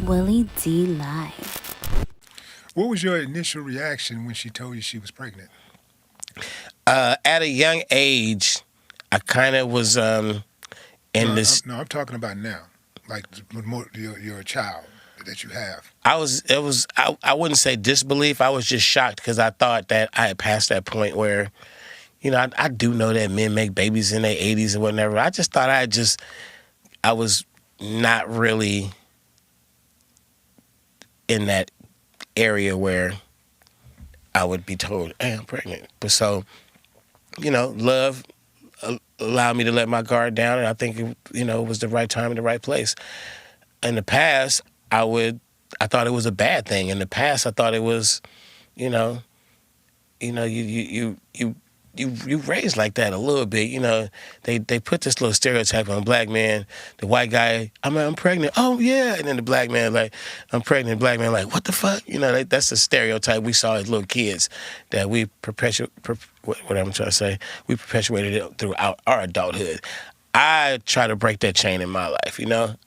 Willie D Live. What was your initial reaction when she told you she was pregnant? At a young age, I kind of was in this. No, I'm talking about now. Like you're a child that you have. I wouldn't say disbelief. I was just shocked because I thought that I had passed that point where, I do know that men make babies in their 80s or whatever. I just thought I was not really in that area where I would be told, hey, I'm pregnant. But so, love allowed me to let my guard down, and I think it was the right time and the right place. In the past, I thought it was a bad thing. In the past, I thought it was, you raised like that a little bit. They put this little stereotype on black men. The white guy, I'm pregnant. Oh yeah, and then the black man like, I'm pregnant. The black man like, what the fuck? That's a stereotype we saw as little kids that we what I'm trying to say. We perpetuated it throughout our adulthood. I try to break that chain in my life.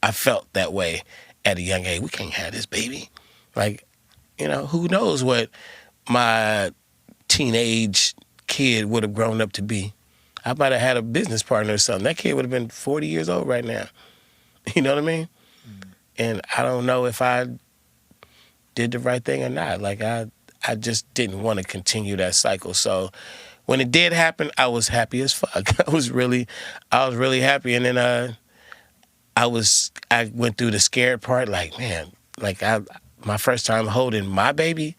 I felt that way at a young age. We can't have this baby. Like, who knows what my teenage kid would have grown up to be. I might have had a business partner or something. That kid would have been 40 years old right now. You know what I mean? Mm-hmm. And I don't know if I did the right thing or not. Like, I just didn't want to continue that cycle. So when it did happen, I was happy as fuck. I was really happy. And then I went through the scared part. Like, man, my first time holding my baby,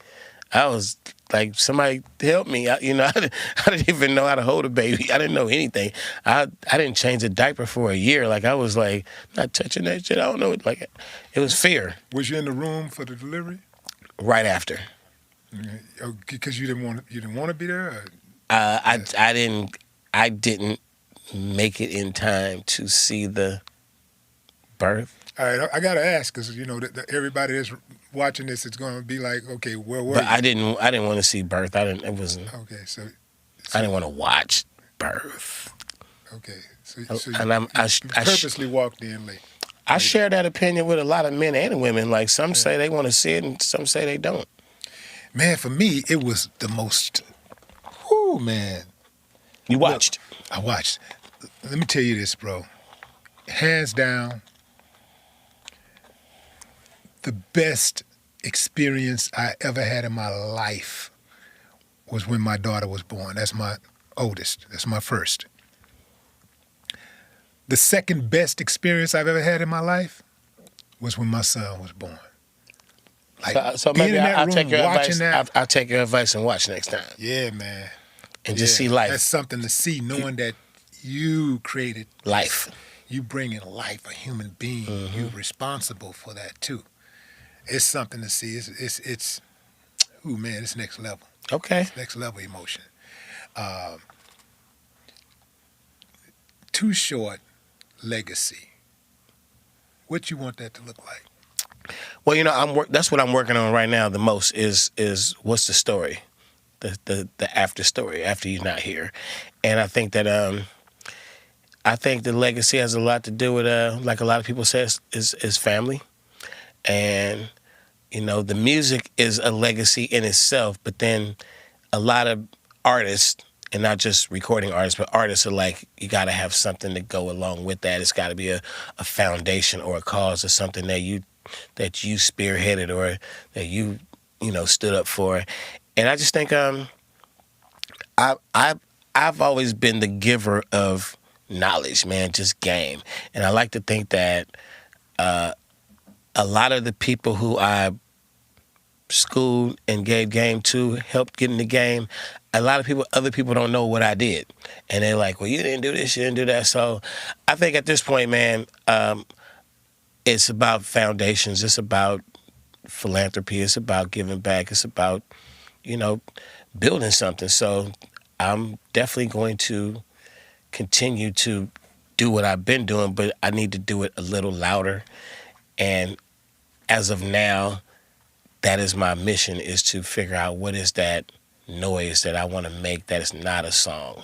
I was like, somebody help me. I didn't even know how to hold a baby. I didn't know anything. I didn't change a diaper for a year. Like, I was like, not touching that shit. I don't know. Like, it was fear. Was you in the room for the delivery? Right after. Because you didn't want to be there? Or? I didn't make it in time to see the birth. All right, I gotta ask because everybody that's watching this is going to be like, okay, where were you? I didn't want to see birth. It wasn't. Okay, so I didn't want to watch birth. Okay, so I purposely walked in late. I share that opinion with a lot of men and women. Like, some say they want to see it, and some say they don't. Man, for me, it was the most. Whoo, man. You watched? Look, I watched. Let me tell you this, bro. Hands down, the best experience I ever had in my life was when my daughter was born. That's my oldest. That's my first. The second best experience I've ever had in my life was when my son was born. Like, so maybe I'll take your advice. I'll take your advice and watch next time. Yeah, man. And just see life. That's something to see, knowing that you created life. You bring in life, a human being. Mm-hmm. You're responsible for that too. It's something to see. It's ooh, man, it's next level. Okay. It's next level emotion. Too Short legacy. What you want that to look like? Well, that's what I'm working on right now. The most is what's the story, the after story after you're not here, and I think that I think the legacy has a lot to do with like a lot of people say is family, and the music is a legacy in itself. But then a lot of artists, and not just recording artists, but artists are like, you got to have something to go along with that. It's got to be a foundation or a cause or something that you spearheaded or that you stood up for. And I just think I've always been the giver of knowledge, man, just game. And I like to think that a lot of the people who I schooled and gave game to, helped get in the game, other people don't know what I did. And they're like, well, you didn't do this, you didn't do that. So I think at this point, man, it's about foundations. It's about philanthropy. It's about giving back. It's about, building something. So I'm definitely going to continue to do what I've been doing, but I need to do it a little louder. And as of now, that is my mission, is to figure out what is that noise that I want to make that is not a song.